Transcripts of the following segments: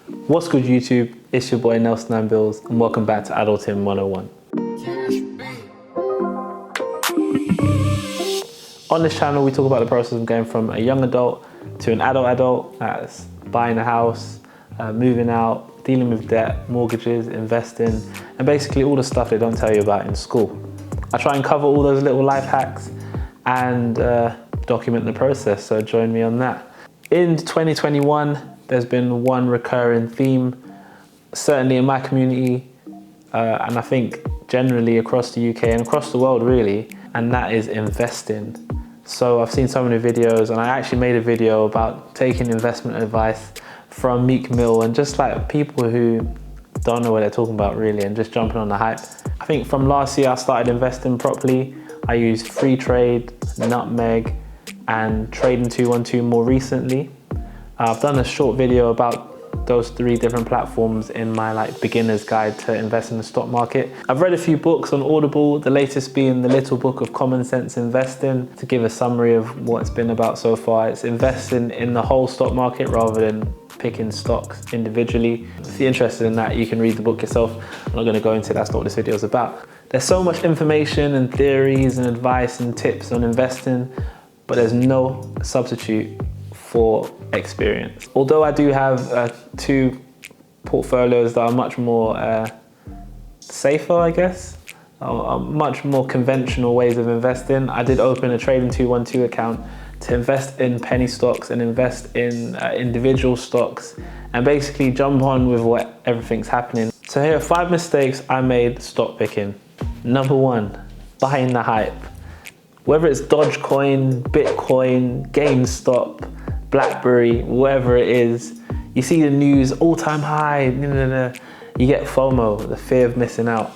What's good YouTube? It's your boy Nelson Ambills and welcome back to Adulting 101. On this channel we talk about the process of going from a young adult to an adult, that's buying a house, moving out, dealing with debt, mortgages, investing, and basically all the stuff they don't tell you about in school. I try and cover all those little life hacks and document the process, so join me on that. In 2021, there's been one recurring theme, certainly in my community, and I think generally across the UK and across the world really, and that is investing. So I've seen so many videos, and I actually made a video about taking investment advice from Meek Mill and just like people who don't know what they're talking about really and just jumping on the hype. I think from last year I started investing properly. I used Free Trade, Nutmeg, and Trading 212 more recently. I've done a short video about those 3 different platforms in my beginner's guide to invest in the stock market. I've read a few books on Audible, the latest being the Little Book of Common Sense Investing. To give a summary of what it's been about so far, it's investing in the whole stock market rather than picking stocks individually. If you're interested in that, you can read the book yourself. I'm not going to go into it, that's not what this video is about. There's so much information and theories and advice and tips on investing, but there's no substitute for experience. Although I do have 2 portfolios that are much more safer, I guess, much more conventional ways of investing. I did open a Trading 212 account to invest in penny stocks and invest in individual stocks and basically jump on with what everything's happening. So here are 5 mistakes I made stock picking. Number 1, buying the hype. Whether it's Dogecoin, Bitcoin, GameStop, BlackBerry, whatever it is, you see the news, all-time high, you get FOMO, the fear of missing out.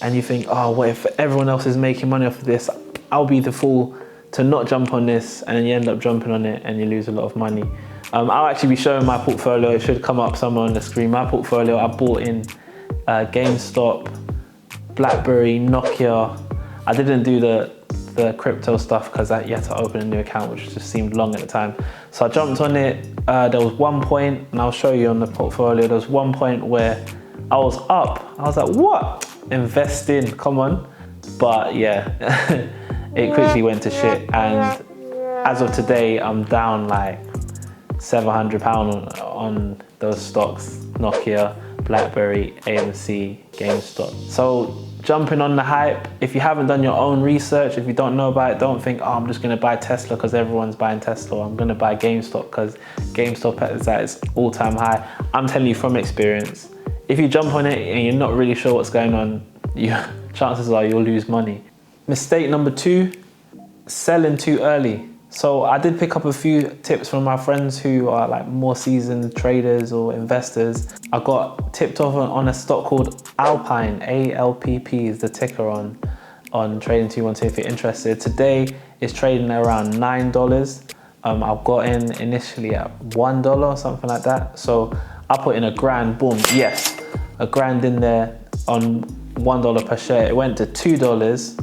And you think, oh, what if everyone else is making money off of this? I'll be the fool to not jump on this, and then you end up jumping on it and you lose a lot of money. I'll actually be showing my portfolio. It should come up somewhere on the screen. My portfolio, I bought in GameStop, BlackBerry, Nokia. I didn't do the crypto stuff because you had to open a new account, which just seemed long at the time. So I jumped on it. There was one point, and I'll show you on the portfolio, there was one point where I was up. I was like, what? Investing, come on. But yeah, it quickly went to shit. And as of today, I'm down like £700 on those stocks, Nokia, BlackBerry, AMC, GameStop. So jumping on the hype, if you haven't done your own research, if you don't know about it, don't think, oh, I'm just gonna buy Tesla because everyone's buying Tesla. I'm gonna buy GameStop because GameStop is at its all-time high. I'm telling you from experience, if you jump on it and you're not really sure what's going on, chances are you'll lose money. Mistake number 2, selling too early. So I did pick up a few tips from my friends who are like more seasoned traders or investors. I got tipped off on a stock called Alpine, ALPP is the ticker on Trading 212 if you're interested. Today it's trading around $9. I got in initially at $1 or something like that. So I put in £1,000, boom, yes, £1,000 in there on $1 per share. It went to $2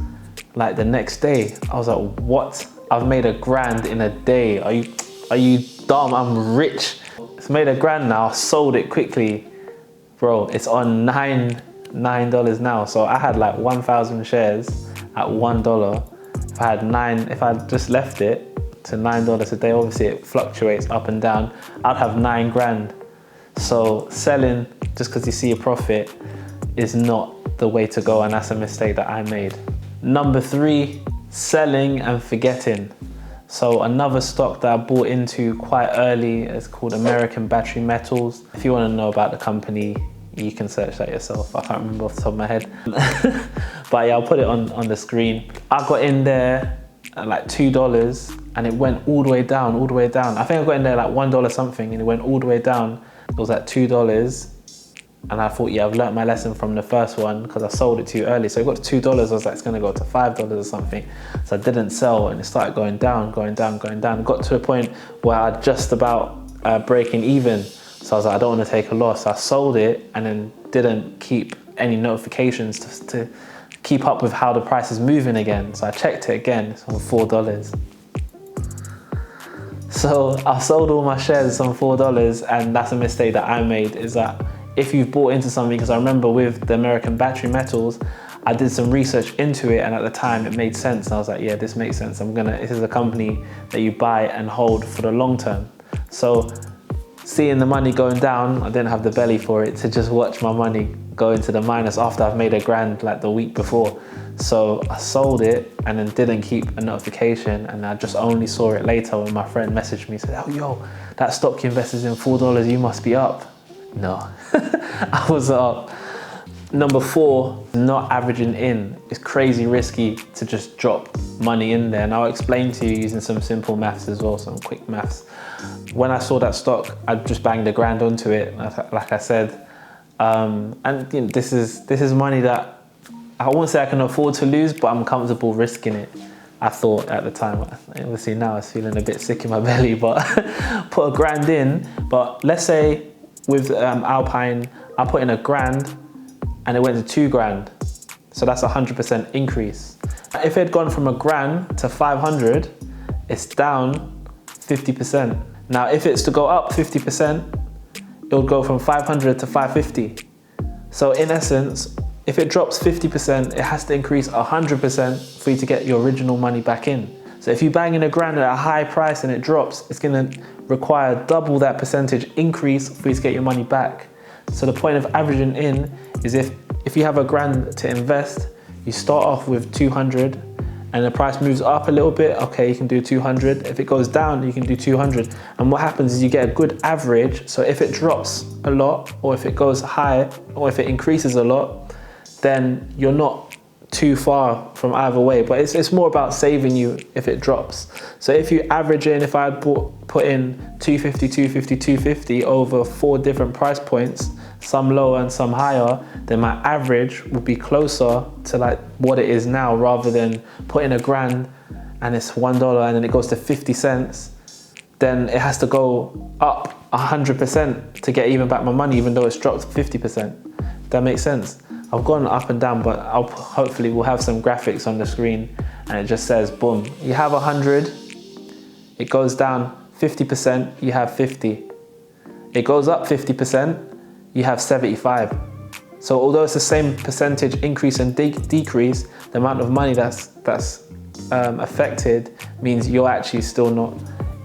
like the next day. I was like, what? I've made £1,000 in a day. Are you dumb? I'm rich. It's made £1,000 now. I sold it quickly. Bro, it's on $9 now. So I had like 1,000 shares at $1. If I just left it to $9 a day, obviously it fluctuates up and down, I'd have £9,000. So selling just because you see a profit is not the way to go, and that's a mistake that I made. Number 3, selling and forgetting. So another stock that I bought into quite early is called American Battery Metals. If you want to know about the company, you can search that yourself. I can't remember off the top of my head. But yeah, I'll put it on the screen. I got in there at like $2 and it went all the way down. I think I got in there like $1 something and it went all the way down. It was at $2. And I thought, yeah, I've learnt my lesson from the first one because I sold it too early. So it got to $2, I was like, it's gonna go to $5 or something. So I didn't sell and it started going down. It got to a point where I just about breaking even. So I was like, I don't wanna take a loss. So I sold it and then didn't keep any notifications to keep up with how the price is moving again. So I checked it again, it's on $4. So I sold all my shares on $4, and that's a mistake that I made, is that if you've bought into something, because I remember with the American battery metals, I did some research into it, and at the time it made sense. And I was like, yeah, this makes sense. This is a company that you buy and hold for the long term. So seeing the money going down, I didn't have the belly for it to just watch my money go into the minus after I've made $1,000 like the week before. So I sold it and then didn't keep a notification, and I just only saw it later when my friend messaged me and said, oh, yo, that stock you invested in $4, you must be up. No, I was up. Number 4, not averaging in. It's crazy risky to just drop money in there. And I'll explain to you using some simple maths as well, some quick maths. When I saw that stock, I just banged $1,000 onto it, like I said. And you know, this is money that I won't say I can afford to lose, but I'm comfortable risking it. I thought at the time. Obviously now I was feeling a bit sick in my belly, but put $1,000 in. But let's say with Alpine, I put in $1,000 and it went to $2,000. So that's 100% increase. If it had gone from $1,000 to 500, it's down 50%. Now, if it's to go up 50%, it would go from 500 to 550. So in essence, if it drops 50%, it has to increase 100% for you to get your original money back in. So if you bang in $1,000 at a high price and it drops, it's gonna require double that percentage increase for you to get your money back. So the point of averaging in is if you have $1,000 to invest, you start off with 200 and the price moves up a little bit, okay, you can do 200. If it goes down, you can do 200. And what happens is you get a good average. So if it drops a lot, or if it goes high, or if it increases a lot, then you're not too far from either way. But it's more about saving you if it drops. So if you average in, if I had put in 250, 250, 250 over 4 different price points, some lower and some higher, then my average would be closer to like what it is now, rather than putting $1,000 and it's $1 and then it goes to 50 cents. Then it has to go up 100% to get even back my money, even though it's dropped 50%. That makes sense. I've gone up and down, but hopefully we'll have some graphics on the screen, and it just says, boom, you have 100, it goes down 50%, you have 50. It goes up 50%, you have 75. So although it's the same percentage increase and decrease, the amount of money that's affected means you're actually still not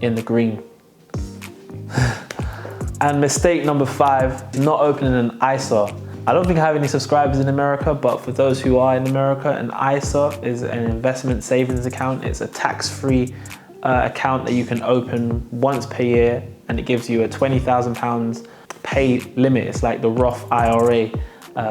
in the green. And mistake number 5, not opening an ISA. I don't think I have any subscribers in America, but for those who are in America, an ISA is an investment savings account. It's a tax-free account that you can open once per year, and it gives you a £20,000 pay limit. It's like the Roth IRA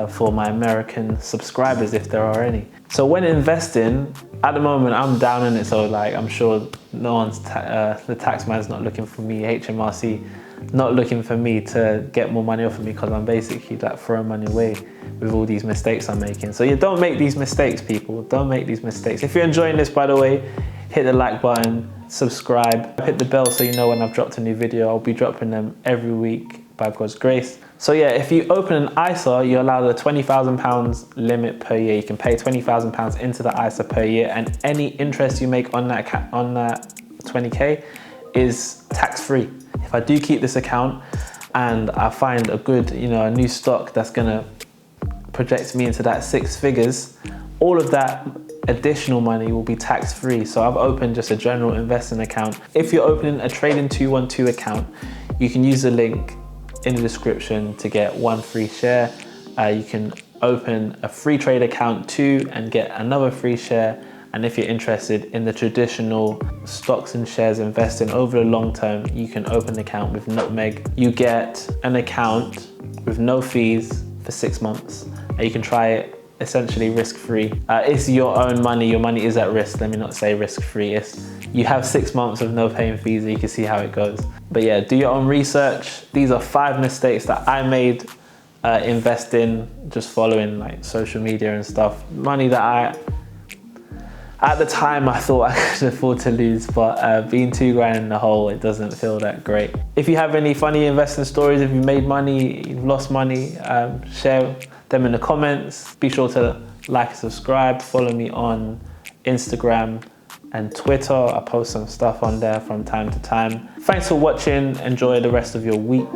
for my American subscribers, if there are any. So when investing, at the moment I'm down in it, so like I'm sure no one's the tax man's not looking for me, HMRC not looking for me to get more money off of me, because I'm basically like throwing money away with all these mistakes I'm making. So yeah, don't make these mistakes, people. Don't make these mistakes. If you're enjoying this, by the way, hit the like button, subscribe, hit the bell so you know when I've dropped a new video. I'll be dropping them every week by God's grace. So yeah, if you open an ISA, you're allowed a £20,000 limit per year. You can pay £20,000 into the ISA per year, and any interest you make on that 20K is tax-free. If I do keep this account and I find a good, a new stock that's gonna project me into that 6 figures, all of that additional money will be tax-free. So I've opened just a general investing account. If you're opening a Trading 212 account, you can use the link in the description to get 1 free share. You can open a free trade account too and get another free share. And if you're interested in the traditional stocks and shares investing over the long term, you can open an account with Nutmeg. You get an account with no fees for 6 months, and you can try it essentially risk-free. It's your own money. Your money is at risk. Let me not say risk-free. You have 6 months of no paying fees, and you can see how it goes. But yeah, do your own research. These are 5 mistakes that I made investing, just following like social media and stuff. Money that at the time I thought I could afford to lose, but being £2,000 in the hole, it doesn't feel that great. If you have any funny investing stories, if you made money, you've lost money, share them in the comments. Be sure to like and subscribe. Follow me on Instagram and Twitter. I post some stuff on there from time to time. Thanks for watching. Enjoy the rest of your week.